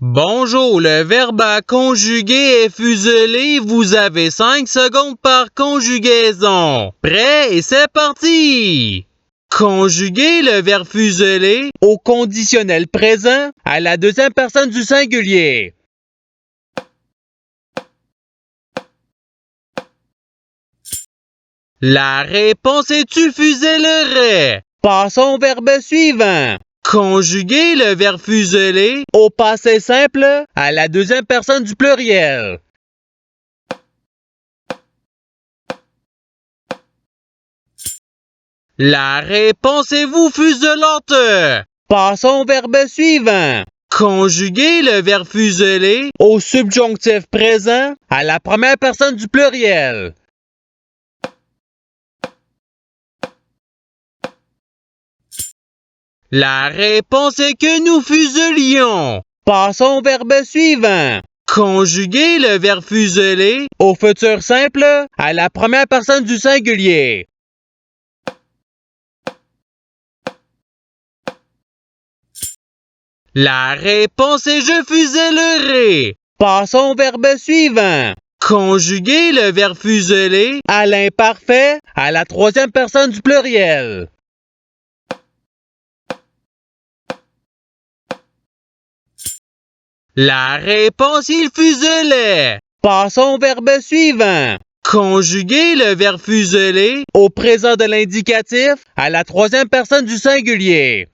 Bonjour, le verbe à conjuguer est fuselé. Vous avez 5 secondes par conjugaison. Prêt et c'est parti! Conjuguer le verbe fuselé au conditionnel présent à la deuxième personne du singulier. La réponse est tu fusellerais. Passons au verbe suivant. Conjuguer le verbe fuseler au passé simple à la deuxième personne du pluriel. La réponse est vous fuselante. Passons au verbe suivant. Conjuguer le verbe fuseler au subjonctif présent à la première personne du pluriel. La réponse est que nous fuselions. Passons au verbe suivant. Conjuguer le verbe fuseler au futur simple à la première personne du singulier. La réponse est je fusellerai. Passons au verbe suivant. Conjuguer le verbe fuseler à l'imparfait à la troisième personne du pluriel. La réponse il fuselait. Passons au verbe suivant. Conjuguer le verbe fuseler au présent de l'indicatif à la troisième personne du singulier.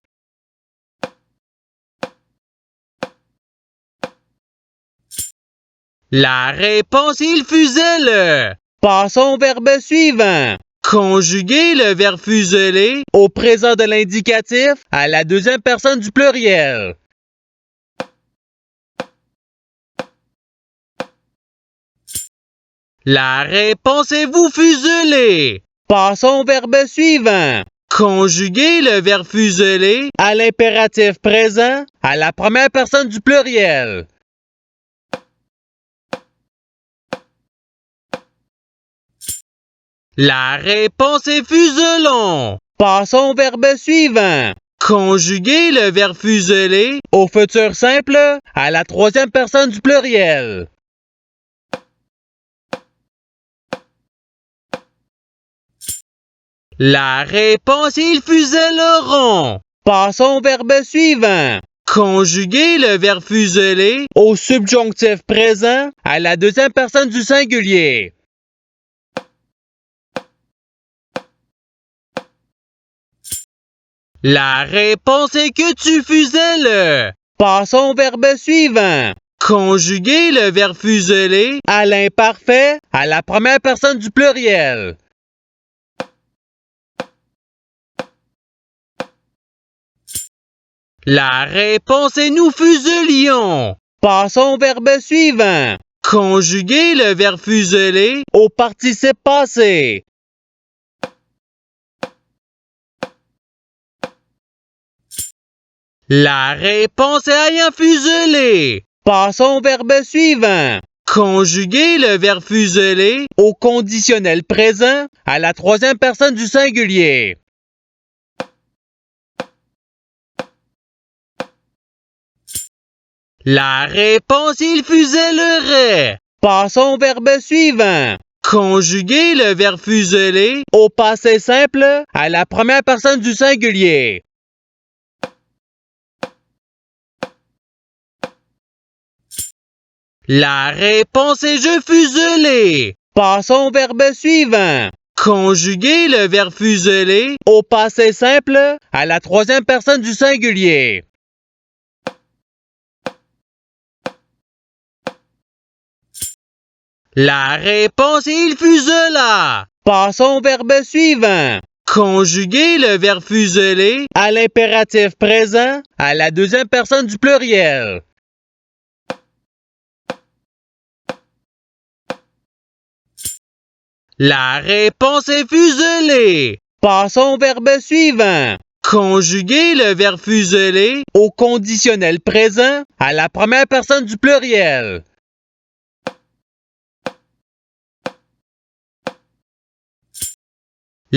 La réponse il fuselle. Passons au verbe suivant. Conjuguer le verbe fuseler au présent de l'indicatif à la deuxième personne du pluriel. La réponse est vous fuselez. Passons au verbe suivant. Conjuguer le verbe fuseler à l'impératif présent à la première personne du pluriel. La réponse est fuselons. Passons au verbe suivant. Conjuguer le verbe fuseler au futur simple à la troisième personne du pluriel. La réponse est ils fuselleront. Passons au verbe suivant. Conjuguer le verbe fuseler au subjonctif présent à la deuxième personne du singulier. La réponse est que tu fuselles. Passons au verbe suivant. Conjuguer le verbe fuseler à l'imparfait à la première personne du pluriel. La réponse est nous fuselions. Passons au verbe suivant. Conjuguer le verbe fuseler au participe passé. La réponse est ayant fuselé. Passons au verbe suivant. Conjuguer le verbe fuseler au conditionnel présent à la troisième personne du singulier. La réponse il fusellerait. Passons au verbe suivant. Conjuguer le verbe fuseler au passé simple à la première personne du singulier. La réponse est je fuselé. Passons au verbe suivant. Conjuguer le verbe fuseler au passé simple à la troisième personne du singulier. La réponse est il fusela. Passons au verbe suivant. Conjuguer le verbe fuseler à l'impératif présent à la deuxième personne du pluriel. La réponse est fuselée. Passons au verbe suivant. Conjuguer le verbe fuseler au conditionnel présent à la première personne du pluriel.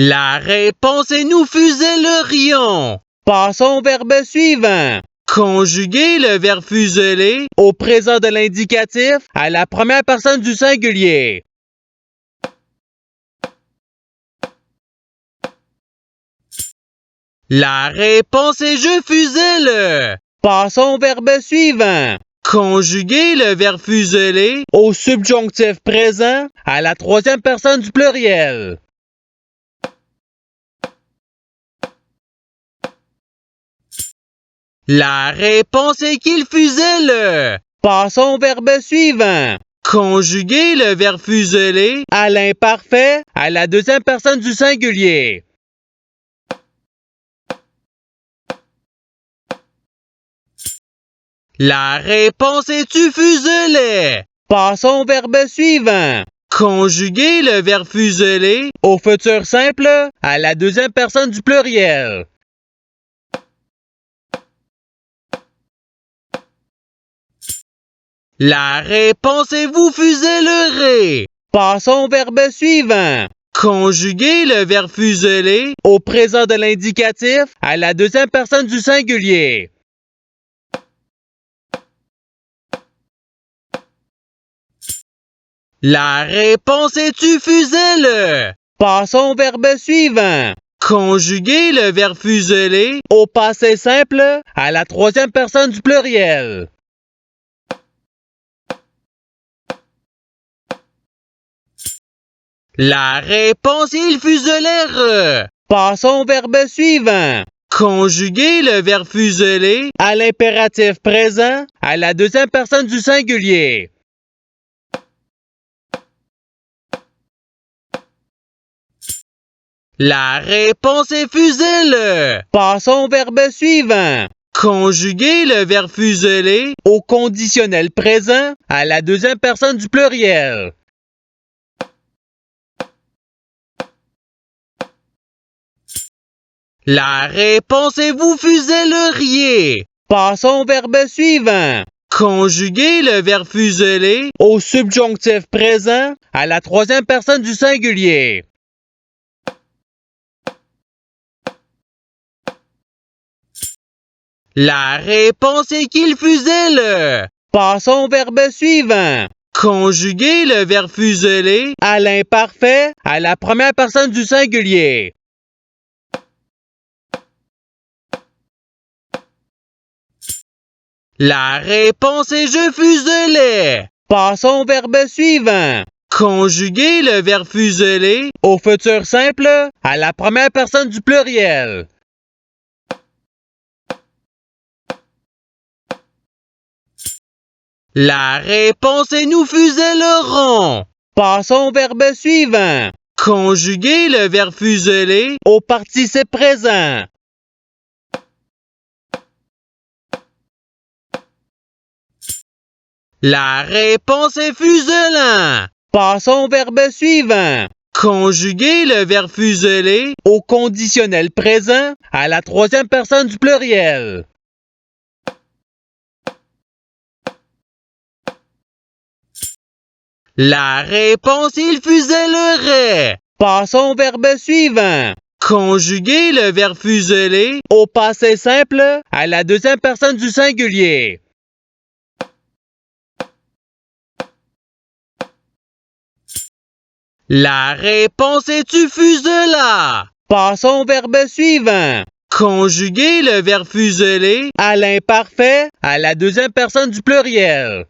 La réponse est nous fusellerions. Passons au verbe suivant. Conjuguer le verbe fuseler au présent de l'indicatif à la première personne du singulier. La réponse est je fuselle. Passons au verbe suivant. Conjuguer le verbe fuseler au subjonctif présent à la troisième personne du pluriel. La réponse est qu'il fuselle. Passons au verbe suivant. Conjuguer le verbe fuseler à l'imparfait à la deuxième personne du singulier. La réponse est tu fuselais. Passons au verbe suivant. Conjuguer le verbe fuseler au futur simple à la deuxième personne du pluriel. La réponse est vous fusellerez. Passons au verbe suivant. Conjuguer le verbe fuseler au présent de l'indicatif à la deuxième personne du singulier. La réponse est tu fuselles. Passons au verbe suivant. Conjuguer le verbe fuseler au passé simple à la troisième personne du pluriel. La réponse est il fuselèrent. Passons au verbe suivant. Conjuguer le verbe fuseler à l'impératif présent à la deuxième personne du singulier. La réponse est fuselle. Passons au verbe suivant. Conjuguer le verbe fuseler au conditionnel présent à la deuxième personne du pluriel. La réponse est vous fuselleriez. Passons au verbe suivant. Conjuguer le verbe fuseler au subjonctif présent à la troisième personne du singulier. La réponse est qu'il fuselle. Passons au verbe suivant. Conjuguer le verbe fuseler à l'imparfait à la première personne du singulier. La réponse est je fuselais. Passons au verbe suivant. Conjuguer le verbe fuseler au futur simple à la première personne du pluriel. La réponse est nous fusellerons. Passons au verbe suivant. Conjuguer le verbe fuseler au participe présent. La réponse est fuselant. Passons au verbe suivant. Conjuguer le verbe fuseler au conditionnel présent à la troisième personne du pluriel. La réponse il fusellerait. Passons au verbe suivant. Conjuguer le verbe fuseler au passé simple à la deuxième personne du singulier. La réponse est tu fuselas. Passons au verbe suivant. Conjuguer le verbe fuseler à l'imparfait à la deuxième personne du pluriel.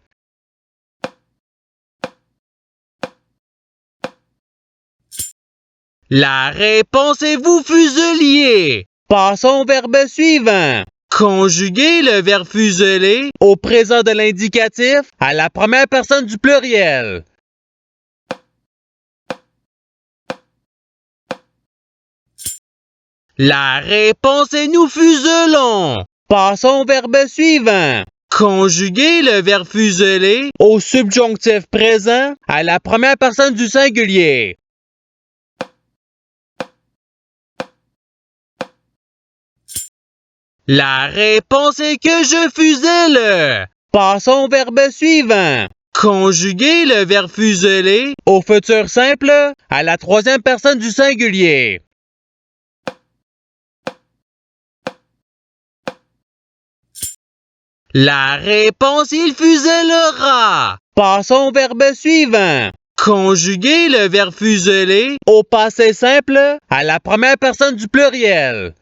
La réponse est vous fuseliez. Passons au verbe suivant. Conjuguer le verbe fuseler au présent de l'indicatif à la première personne du pluriel. La réponse est nous fuselons. Passons au verbe suivant. Conjuguer le verbe fuseler au subjonctif présent à la première personne du singulier. La réponse est que je fuselle. Passons au verbe suivant. Conjuguer le verbe fuseler au futur simple à la troisième personne du singulier. La réponse, il fusait le rat. Passons au verbe suivant. Conjuguer le verbe fuseler au passé simple à la première personne du pluriel.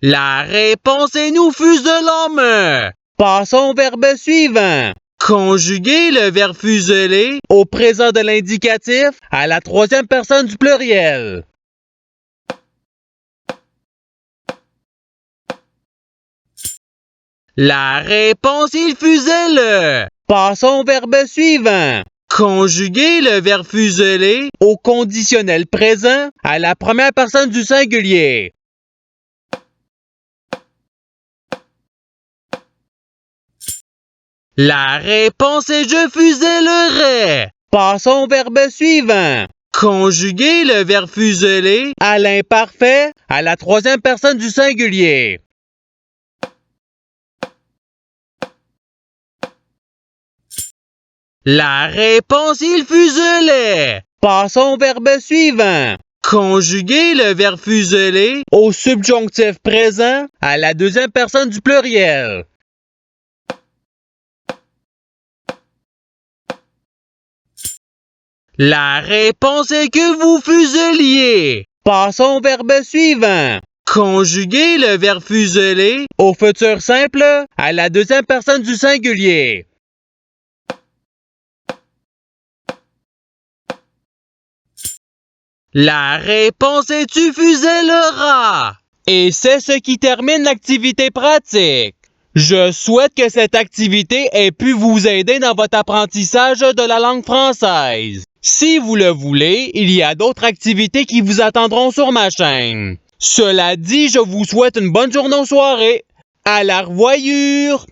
La réponse est nous fuselâmes. Passons au verbe suivant. Conjuguer le verbe fuseler au présent de l'indicatif à la troisième personne du pluriel. La réponse, il fusait le. Passons au verbe suivant. Conjuguer le verbe fuseler au conditionnel présent à la première personne du singulier. La réponse est je fusellerai. Passons au verbe suivant. Conjuguer le verbe fuseler à l'imparfait à la troisième personne du singulier. La réponse, il fuselait. Passons au verbe suivant. Conjuguer le verbe fuseler au subjonctif présent à la deuxième personne du pluriel. La réponse est que vous fuseliez. Passons au verbe suivant. Conjuguer le verbe fuseler au futur simple à la deuxième personne du singulier. La réponse est tu fuselleras. Et c'est ce qui termine l'activité pratique. Je souhaite que cette activité ait pu vous aider dans votre apprentissage de la langue française. Si vous le voulez, il y a d'autres activités qui vous attendront sur ma chaîne. Cela dit, je vous souhaite une bonne journée ou soirée. À la revoyure!